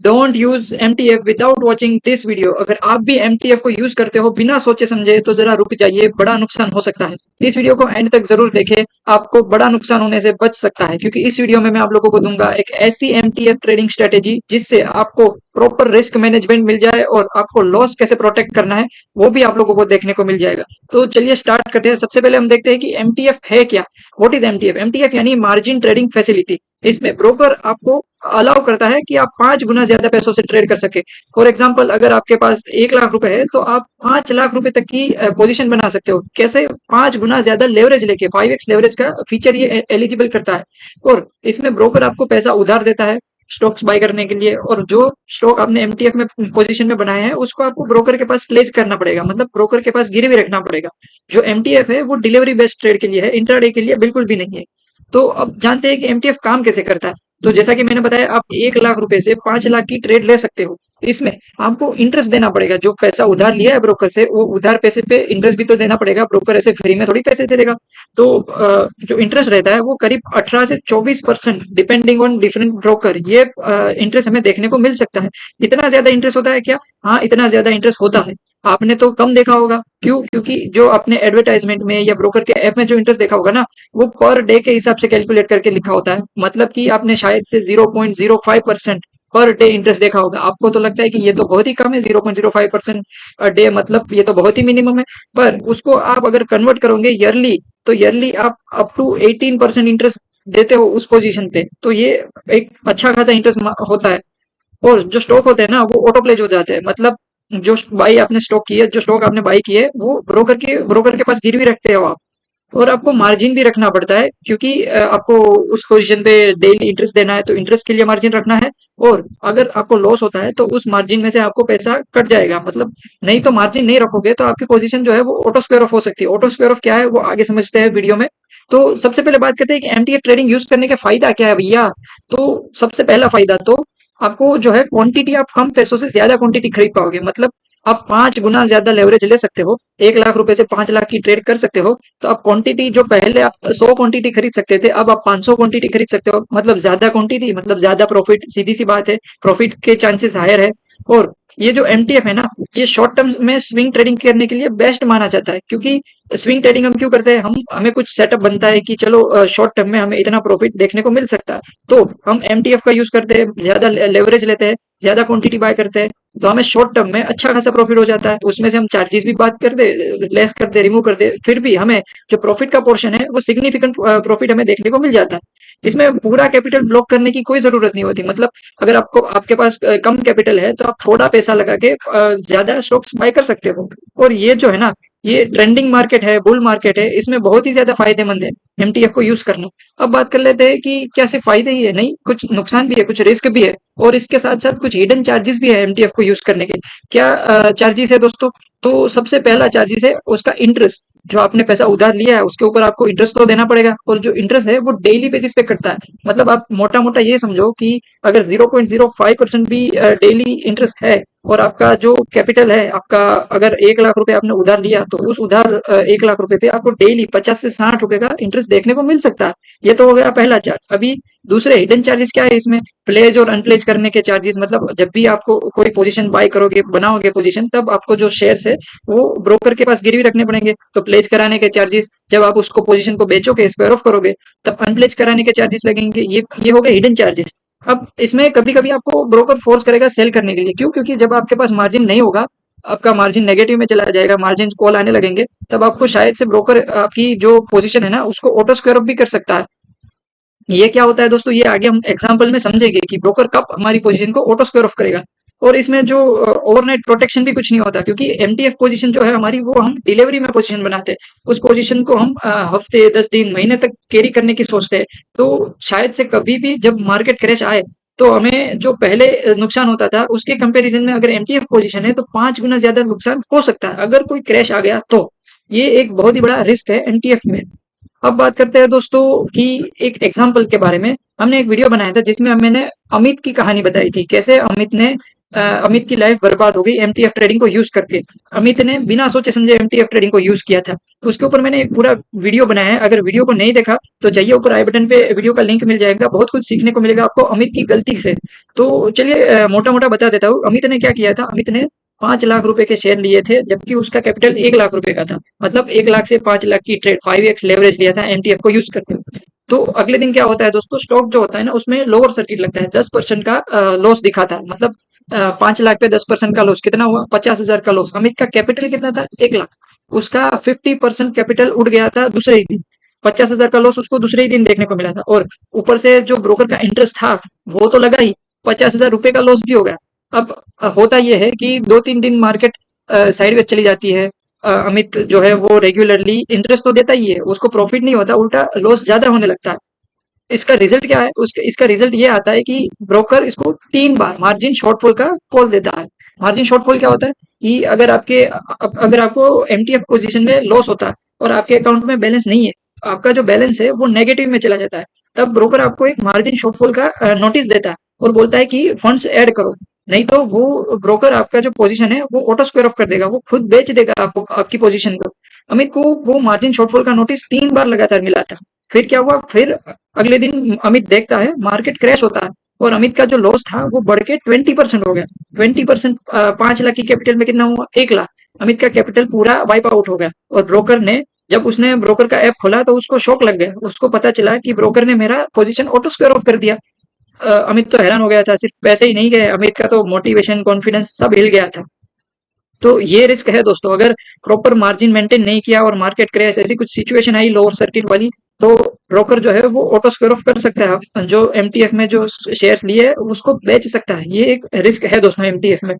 Don't use MTF without watching this video. अगर आप भी एमटीएफ को यूज करते हो बिना सोचे समझे तो जरा रुक जाइए, बड़ा नुकसान हो सकता है। इस वीडियो को एंड तक जरूर देखें, आपको बड़ा नुकसान होने से बच सकता है, क्योंकि इस वीडियो में मैं आप लोगों को दूंगा एक ऐसी एमटीएफ ट्रेडिंग स्ट्रेटेजी जिससे आपको प्रॉपर रिस्क मैनेजमेंट मिल जाए और आपको लॉस कैसे प्रोटेक्ट करना है वो भी आप लोगों को देखने को मिल जाएगा। तो चलिए स्टार्ट करते हैं। सबसे पहले हम देखते हैं कि एमटीएफ है क्या। What is MTF? एमटीएफ यानी मार्जिन ट्रेडिंग फैसिलिटी। इसमें ब्रोकर आपको अलाउ करता है कि आप 5 गुना ज्यादा पैसों से ट्रेड कर सके। फॉर एग्जाम्पल, अगर आपके पास 1 लाख रुपए है तो आप 5 लाख रुपए तक की पोजीशन बना सकते हो। कैसे? 5 गुना ज्यादा लेवरेज लेके, 5x लेवरेज का फीचर ये एलिजिबल करता है। और इसमें ब्रोकर आपको पैसा उधार देता है स्टॉक्स बाय करने के लिए, और जो स्टॉक आपने एमटीएफ में पोजीशन में बनाए हैं उसको आपको ब्रोकर के पास प्लेस करना पड़ेगा, मतलब ब्रोकर के पास गिरवी रखना पड़ेगा। जो एमटीएफ है वो डिलीवरी बेस्ड ट्रेड के लिए है, इंट्राडे के लिए बिल्कुल भी नहीं है। तो अब जानते हैं कि एमटीएफ काम कैसे करता है। तो जैसा कि मैंने बताया, आप 1 लाख रुपए से 5 लाख की ट्रेड ले सकते हो। इसमें आपको इंटरेस्ट देना पड़ेगा। जो पैसा उधार लिया है ब्रोकर से, वो उधार पैसे पे इंटरेस्ट भी तो देना पड़ेगा। ब्रोकर ऐसे फ्री में थोड़ी पैसे दे देगा। तो जो इंटरेस्ट रहता है वो करीब 18 से 24% डिपेंडिंग ऑन डिफरेंट ब्रोकर, ये इंटरेस्ट हमें देखने को मिल सकता है। इतना ज्यादा इंटरेस्ट होता है क्या? हाँ, इतना ज्यादा इंटरेस्ट होता है। आपने तो कम देखा होगा। क्यों? क्योंकि जो आपने एडवर्टाइजमेंट में या ब्रोकर के ऐप में जो इंटरेस्ट देखा होगा ना, वो पर डे के हिसाब से कैलकुलेट करके लिखा होता है। मतलब कि आपने शायद से 0.05% पर डे इंटरेस्ट देखा होगा। आपको तो लगता है कि ये तो बहुत ही कम है, 0.05% डे, मतलब ये तो बहुत ही मिनिमम है। पर उसको आप अगर कन्वर्ट करोगे ईयरली, तो ईयरली आप अप टू 18% इंटरेस्ट देते हो उस पोजीशन पे। तो ये एक अच्छा खासा इंटरेस्ट होता है। और जो स्टॉक होते हैं ना, वो ऑटो प्लेज हो जाते हैं। मतलब जो बाई आपने स्टॉक की है, जो स्टॉक आपने बाई की है, वो ब्रोकर के पास गिरवी रखते हो आप। और आपको मार्जिन भी रखना पड़ता है, क्योंकि आपको उस पोजीशन पे डेली इंटरेस्ट देना है, तो इंटरेस्ट के लिए मार्जिन रखना है। और अगर आपको लॉस होता है तो उस मार्जिन में से आपको पैसा कट जाएगा। मतलब नहीं तो मार्जिन नहीं रखोगे तो आपकी पोजीशन जो है वो ऑटो स्क्वायर ऑफ हो सकती है। ऑटो स्क्वायर ऑफ क्या है वो आगे समझते हैं वीडियो में। तो सबसे पहले बात करते हैं कि एमटीएफ ट्रेडिंग यूज करने का फायदा क्या है भैया। तो सबसे पहला फायदा तो आपको जो है क्वांटिटी, आप कम पैसों से ज्यादा क्वांटिटी खरीद पाओगे। मतलब आप 5 गुना ज्यादा लेवरेज ले सकते हो। 1 लाख रुपए से 5 लाख की ट्रेड कर सकते हो। तो आप क्वांटिटी, जो पहले आप 100 क्वांटिटी खरीद सकते थे, अब आप 500 क्वांटिटी खरीद सकते हो। मतलब ज्यादा क्वांटिटी मतलब ज्यादा प्रॉफिट, सीधी सी बात है। प्रॉफिट के चांसेस हायर है। और ये जो एमटीएफ है ना, ये शॉर्ट टर्म में स्विंग ट्रेडिंग करने के लिए बेस्ट माना जाता है। क्योंकि स्विंग ट्रेडिंग हम क्यों करते हैं? हमें कुछ सेटअप बनता है कि चलो शॉर्ट टर्म में हमें इतना प्रॉफिट देखने को मिल सकता है। तो हम एमटीएफ का यूज करते हैं, ज्यादा लेवरेज लेते हैं, ज्यादा क्वांटिटी बाय करते हैं, तो हमें शॉर्ट टर्म में अच्छा खासा प्रॉफिट हो जाता है। उसमें से हम चार्जेस भी बात कर दे, लेस कर दे, रिमूव कर दे, फिर भी हमें जो प्रॉफिट का पोर्शन है वो सिग्निफिकेंट प्रॉफिट हमें देखने को मिल जाता है। इसमें पूरा कैपिटल ब्लॉक करने की कोई जरूरत नहीं होती। मतलब अगर आपके पास कम कैपिटल है तो आप थोड़ा पैसा लगा के ज्यादा स्टॉक्स बाय कर सकते हो। और ये जो है ना, ये ट्रेंडिंग मार्केट है, बुल मार्केट है, इसमें बहुत ही ज्यादा फायदेमंद है एमटीएफ को यूज करना। अब बात कर लेते हैं कि क्या सिर्फ फायदे ही है? नहीं, कुछ नुकसान भी है, कुछ रिस्क भी है, और इसके साथ साथ कुछ हिडन चार्जेस भी है एमटीएफ को यूज करने के। क्या चार्जेस है दोस्तों? तो सबसे पहला चार्जेस है उसका इंटरेस्ट। जो आपने पैसा उधार लिया है उसके ऊपर आपको इंटरेस्ट तो देना पड़ेगा, और जो इंटरेस्ट है वो डेली बेसिस पे कटता है। मतलब आप मोटा मोटा ये समझो कि अगर 0.05% भी डेली इंटरेस्ट है, और आपका जो कैपिटल है, आपका अगर 1 लाख रुपए आपने उधार लिया, तो उस उधार 1 लाख रुपए पे आपको डेली 50 से 60 रुपए का इंटरेस्ट देखने को मिल सकता है। ये तो हो गया पहला चार्ज। अभी दूसरे हिडन चार्जेस क्या है इसमें? प्लेज और अनप्लेज करने के चार्जेस। मतलब जब भी आपको कोई पोजीशन बाय करोगे, बनाओगे पोजीशन, तब आपको जो शेयर्स है वो ब्रोकर के पास गिरवी रखने पड़ेंगे। तो प्लेज कराने के चार्जेस, जब आप उसको पोजीशन को बेचोगे, स्क्वायर ऑफ करोगे, तब अनप्लेज कराने के चार्जेस लगेंगे। ये हो गए हिडन चार्जेस। अब इसमें कभी कभी आपको ब्रोकर फोर्स करेगा सेल करने के लिए। क्यों? क्योंकि जब आपके पास मार्जिन नहीं होगा, आपका मार्जिन नेगेटिव में चला जाएगा, मार्जिन कॉल आने लगेंगे, तब आपको शायद से ब्रोकर आपकी जो पोजीशन है ना उसको ऑटो स्क्वायर ऑफ भी कर सकता है। ये क्या होता है दोस्तों, ये आगे हम एग्जांपल में समझेंगे कि ब्रोकर कब हमारी पोजीशन को ऑटो स्क्वायर ऑफ करेगा। और इसमें जो ओवरनाइट प्रोटेक्शन भी कुछ नहीं होता, क्योंकि एमटीएफ पोजीशन जो है हमारी, वो हम डिलीवरी में पोजीशन बनाते हैं। उस पोजीशन को हम हफ्ते, 10 दिन, महीने तक कैरी करने की सोचते हैं। तो शायद से कभी भी जब मार्केट क्रैश आए, तो हमें जो पहले नुकसान होता था उसके कंपैरिजन में अगर एमटीएफ पोजीशन है तो 5 गुना ज्यादा नुकसान हो सकता है अगर कोई क्रैश आ गया तो। ये एक बहुत ही बड़ा रिस्क है एमटीएफ में। अब बात करते हैं दोस्तों कि एक एग्जाम्पल के बारे में। हमने एक वीडियो बनाया था जिसमें मैंने अमित की कहानी बताई थी, कैसे अमित ने अमित की लाइफ बर्बाद हो गई एमटीएफ ट्रेडिंग को यूज करके। अमित ने बिना सोचे समझे एमटीएफ ट्रेडिंग को यूज किया था। उसके ऊपर मैंने एक पूरा वीडियो बनाया है, अगर वीडियो को नहीं देखा तो जाइए, ऊपर आई बटन पे वीडियो का लिंक मिल जाएगा, बहुत कुछ सीखने को मिलेगा आपको अमित की गलती से। तो चलिए मोटा मोटा बता देता हूँ अमित ने क्या किया था। अमित ने 5 लाख रुपए के शेयर लिए थे, जबकि उसका कैपिटल 1 लाख रुपए का था। मतलब 1 लाख से 5 लाख की ट्रेड 5x लेवरेज लिया था एमटीएफ को यूज करके। तो अगले दिन क्या होता है दोस्तों, स्टॉक जो होता है ना उसमें लोअर सर्किट लगता है, 10% का लॉस दिखाता है। मतलब 5 लाख पे 10% का लॉस कितना हुआ, 50,000 का लॉस। अमित का कैपिटल कितना था, 1 लाख। उसका 50% कैपिटल उड़ गया था दूसरे ही दिन। 50,000 का लॉस उसको दूसरे ही दिन देखने को मिला था, और ऊपर से जो ब्रोकर का इंटरेस्ट था वो तो लगा ही, 50,000 रुपए का लॉस भी हो गया। अब होता यह है कि 2-3 दिन मार्केट साइडवेज चली जाती है। अमित जो है वो रेगुलरली इंटरेस्ट तो देता ही है, उसको प्रॉफिट नहीं होता, उल्टा लॉस ज्यादा होने लगता है। इसका रिजल्ट क्या है, उसका इसका रिजल्ट ये आता है कि ब्रोकर इसको 3 बार मार्जिन शॉर्टफॉल का कॉल देता है। मार्जिन शॉर्टफॉल क्या होता है कि अगर आपको एमटीएफ पोजीशन में लॉस होता है और आपके अकाउंट में बैलेंस नहीं है, आपका जो बैलेंस है वो नेगेटिव में चला जाता है, तब ब्रोकर आपको एक मार्जिन शॉर्टफॉल का नोटिस देता है और बोलता है कि फंड्स ऐड करो। नहीं तो वो ब्रोकर आपका जो पोजीशन है वो ऑटो स्क्वायर ऑफ कर देगा, वो खुद बेच देगा आपको, आपकी पोजीशन को। अमित को वो मार्जिन शॉर्टफॉल का नोटिस 3 बार लगातार मिला था। फिर क्या हुआ, फिर अगले दिन अमित देखता है मार्केट क्रैश होता है, और अमित का जो लॉस था वो बढ़ के 20% हो गया। 20%, 5 लाख की कैपिटल में कितना हुआ, 1 लाख। अमित का कैपिटल पूरा वाइप आउट हो गया। और ब्रोकर ने, जब उसने ब्रोकर का ऐप खोला तो उसको शौक लग गया, उसको पता चला कि ब्रोकर ने मेरा पोजीशन ऑटो स्क्वायर ऑफ कर दिया। अमित तो हैरान हो गया था, सिर्फ पैसे ही नहीं गए, अमित का तो मोटिवेशन, कॉन्फिडेंस सब हिल गया था। तो ये रिस्क है दोस्तों, अगर प्रॉपर मार्जिन मेंटेन नहीं किया और मार्केट क्रैश ऐसी कुछ सिचुएशन आई लोअर सर्किट वाली, तो ब्रोकर जो है वो ऑटो स्क्वायर ऑफ कर सकता है, जो एमटीएफ में जो शेयर्स लिए उसको बेच सकता है। ये एक रिस्क है दोस्तों एमटीएफ में।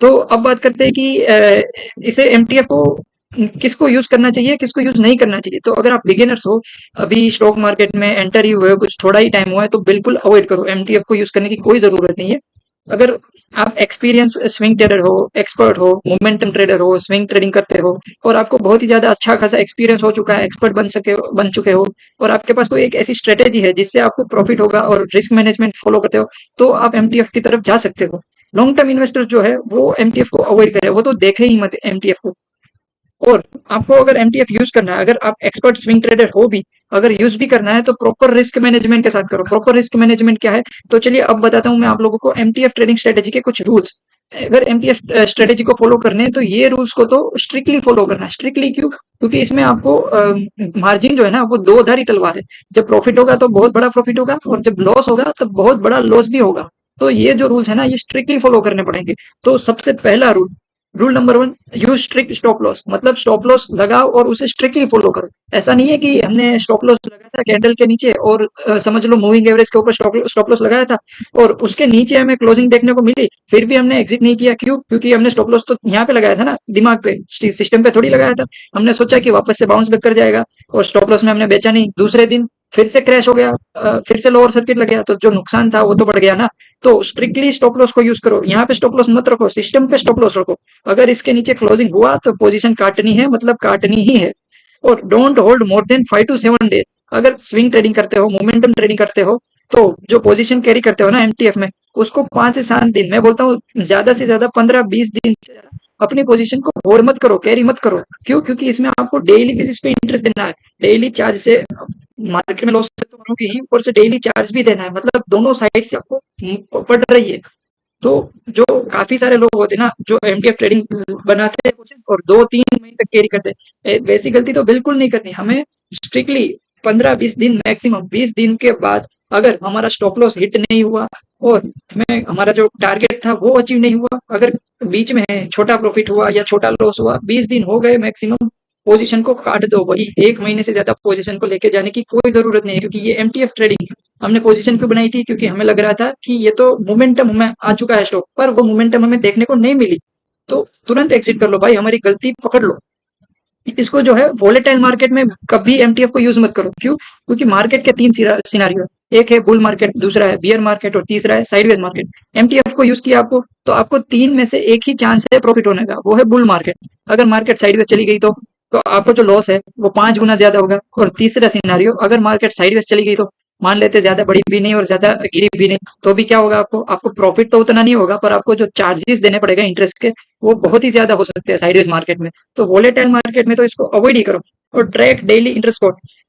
तो अब बात करते हैं कि इसे एमटीएफ को किसको यूज करना चाहिए, किसको यूज नहीं करना चाहिए। तो अगर आप बिगिनर्स हो, अभी स्टॉक मार्केट में एंटर ही हुए हो, कुछ थोड़ा ही टाइम हुआ है, तो बिल्कुल अवॉइड करो, एमटीएफ को यूज करने की कोई जरूरत नहीं है। अगर आप एक्सपीरियंस स्विंग ट्रेडर हो, एक्सपर्ट हो, मोमेंटम ट्रेडर हो, स्विंग ट्रेडिंग करते हो, और आपको बहुत ही ज्यादा अच्छा खासा एक्सपीरियंस हो चुका है, एक्सपर्ट बन चुके हो, और आपके पास कोई एक ऐसी स्ट्रेटेजी है जिससे आपको प्रॉफिट होगा और रिस्क मैनेजमेंट फॉलो करते हो, तो आप एमटीएफ की तरफ जा सकते हो। लॉन्ग टर्म इन्वेस्टर जो है वो एमटीएफ को अवॉइड करे, वो तो देखे ही मत एमटीएफ को। और आपको अगर एमटीएफ यूज करना है, अगर आप एक्सपर्ट स्विंग ट्रेडर हो भी, अगर यूज भी करना है, तो प्रॉपर रिस्क मैनेजमेंट के साथ करो। प्रॉपर रिस्क मैनेजमेंट क्या है, तो चलिए अब बताता हूँ मैं आप लोगों को एमटीएफ ट्रेडिंग स्ट्रेटेजी के कुछ रूल्स। अगर एमटीएफ स्ट्रेटेजी को फॉलो करने हैं तो ये रूल्स को तो स्ट्रिक्टली फॉलो करना है। स्ट्रिक्टली क्यों, क्योंकि इसमें आपको मार्जिन जो है ना वो दो धारी तलवार है। जब प्रॉफिट होगा तो बहुत बड़ा प्रॉफिट होगा, और जब लॉस होगा तो बहुत बड़ा लॉस भी होगा। तो ये जो रूल्स है ना ये स्ट्रिक्टली फॉलो करने पड़ेंगे। तो सबसे पहला rule, rule number 1, use strict stop loss. मतलब स्टॉप लॉस लगाओ और उसे स्ट्रिक्टली फॉलो करो। ऐसा नहीं है कि हमने स्टॉप लॉस लगाया था कैंडल के नीचे, और समझ लो मूविंग एवरेज के ऊपर स्टॉप लॉस लगाया था, और उसके नीचे हमें क्लोजिंग देखने को मिली, फिर भी हमने एग्जिट नहीं किया। क्यों, क्योंकि हमने स्टॉप लॉस तो यहाँ पे लगाया था ना, दिमाग पे, सिस्टम पे थोड़ी लगाया था। हमने सोचा कि वापस से बाउंस बैक कर जाएगा, और स्टॉप लॉस में हमने बेचा नहीं। दूसरे दिन फिर से क्रैश हो गया, फिर से लोअर सर्किट लग गया, तो जो नुकसान था वो तो बढ़ गया ना। तो स्ट्रिक्टली स्टॉप लॉस को यूज करो। यहाँ पे स्टॉप लॉस मत रखो, सिस्टम पे स्टॉप लॉस रखो। अगर इसके नीचे क्लोजिंग हुआ तो पोजीशन काटनी है, मतलब काटनी ही है। और don't hold more than 5 to 7 days. अगर स्विंग ट्रेडिंग करते हो, मोमेंटम ट्रेडिंग करते हो, तो जो पोजीशन कैरी करते हो ना एमटीएफ में, उसको 5 से 7 दिन, मैं बोलता हूँ ज्यादा से ज्यादा 15-20 दिन से ज्यादा अपनी पोजीशन को होल्ड मत करो, कैरी मत करो। क्यों, क्योंकि इसमें आपको डेली बेसिस पे इंटरेस्ट देना है। डेली चार्ज से मार्केट में लॉस से तो करोगे ही, ऊपर से डेली चार्ज भी देना है, मतलब दोनों साइड से आपको पड़ रही है। तो जो काफी सारे लोग होते हैं ना जो एमटीएफ ट्रेडिंग बनाते हैं और 2-3 महीने तक कैरी करते हैं, वैसी गलती तो बिल्कुल नहीं करनी हमें। स्ट्रिक्टली 15-20 दिन, मैक्सिमम 20 दिन के बाद अगर हमारा स्टॉप लॉस हिट नहीं हुआ, और हमें हमारा जो टारगेट था वो अचीव नहीं हुआ, अगर बीच में छोटा प्रॉफिट हुआ या छोटा लॉस हुआ, 20 दिन हो गए मैक्सिमम, पोजीशन को काट दो। वही 1 महीने से ज्यादा पोजीशन को लेके जाने की कोई जरूरत नहीं है, क्योंकि ये एमटीएफ ट्रेडिंग है। हमने पोजीशन क्यों बनाई थी, क्योंकि हमें लग रहा था कि ये तो मोमेंटम हमें आ चुका है स्टॉक पर, वो मोमेंटम हमें देखने को नहीं मिली, तो तुरंत एग्जिट कर लो भाई, हमारी गलती पकड़ लो। इसको जो है वोलेटाइल मार्केट में कभी एमटीएफ को यूज मत करो। क्यों, क्योंकि मार्केट के 3 सिनारियो, एक है बुल मार्केट, दूसरा है बियर मार्केट, और तीसरा है साइडवेज मार्केट। एमटीएफ को यूज किया आपको, तो आपको 3 में से एक ही चांस है प्रॉफिट होने का, वो है बुल मार्केट। अगर मार्केट साइडवेज चली गई तो आपको जो लॉस है वो 5 गुना ज्यादा होगा। और तीसरा सिनारियो, अगर मार्केट साइडवेज चली गई तो मान लेते ज्यादा बड़ी भी नहीं और ज्यादा गिरी भी नहीं, तो भी क्या होगा, आपको प्रॉफिट तो उतना नहीं होगा, पर आपको जो चार्जेस देने पड़ेगा इंटरेस्ट के, वो बहुत ही ज्यादा हो सकते हैं साइडवेज मार्केट में। तो वोलेटाइल मार्केट में तो इसको अवॉइड ही करो। और ट्रैक डेली इंटरेस्ट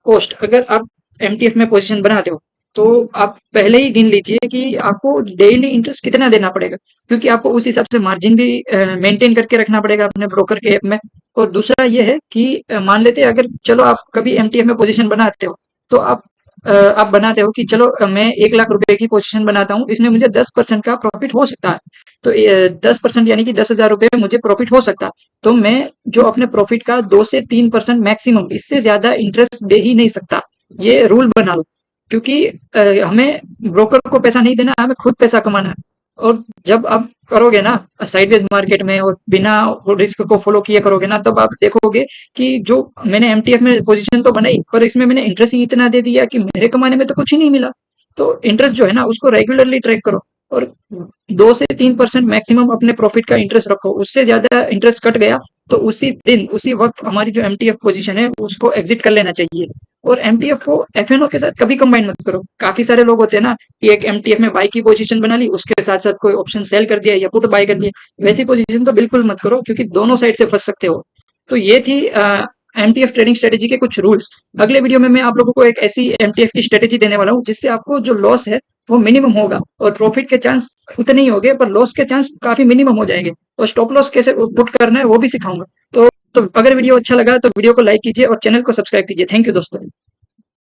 कॉस्ट, अगर आप एमटीएफ में पोजीशन बनाते हो तो आप पहले ही गिन लीजिए कि आपको डेली इंटरेस्ट कितना देना पड़ेगा, क्योंकि आपको उस हिसाब से मार्जिन भी मेंटेन करके रखना पड़ेगा अपने ब्रोकर के ऐप में। और दूसरा ये है कि मान लेते हैं अगर चलो आप कभी एमटीएफ में पोजीशन बनाते हो, तो आप बनाते हो कि चलो मैं 1 लाख रुपए की पोजीशन बनाता हूँ, इसमें मुझे 10% का प्रॉफिट हो सकता है। तो 10% यानी कि 10,000 रुपए मुझे प्रॉफिट हो सकता है। तो मैं जो अपने प्रॉफिट का 2 से 3% मैक्सिमम, इससे ज्यादा इंटरेस्ट दे ही नहीं सकता। ये रूल बना लो, क्योंकि हमें ब्रोकर को पैसा नहीं देना, हमें खुद पैसा कमाना है। और जब आप करोगे ना साइडवेज मार्केट में और बिना रिस्क को फॉलो किए करोगे ना, तब आप देखोगे कि जो मैंने एमटीएफ में पोजीशन तो बनाई, पर इसमें मैंने इंटरेस्ट ही इतना दे दिया कि मेरे कमाने में तो कुछ ही नहीं मिला। तो इंटरेस्ट जो है ना, उसको रेगुलरली ट्रैक करो, और 2 से 3% मैक्सिमम अपने प्रॉफिट का इंटरेस्ट रखो। उससे ज्यादा इंटरेस्ट कट गया तो उसी दिन उसी वक्त हमारी जो एमटीएफ पोजीशन है उसको एग्जिट कर लेना चाहिए। और एमटीएफ को एफएनओ के साथ कभी कंबाइन मत करो। काफी सारे लोग होते हैं ना कि एक एमटीएफ में बाई की पोजीशन बना ली, उसके साथ साथ कोई ऑप्शन सेल कर दिया या पुट बाय कर दिया। वैसी पोजीशन तो बिल्कुल मत करो, क्योंकि दोनों साइड से फंस सकते हो। तो ये थी एमटीएफ ट्रेडिंग स्ट्रेटेजी के कुछ रूल्स। अगले वीडियो में मैं आप लोगों को एक ऐसी एमटीएफ की स्ट्रेटेजी देने वाला हूँ जिससे आपको जो लॉस है वो मिनिमम होगा, और प्रॉफिट के चांस उतने ही होंगे, पर लॉस के चांस काफी मिनिमम हो जाएंगे। और स्टॉप लॉस कैसे पुट करना है वो भी सिखाऊंगा। तो अगर वीडियो अच्छा लगा तो वीडियो को लाइक कीजिए और चैनल को सब्सक्राइब कीजिए। थैंक यू दोस्तों।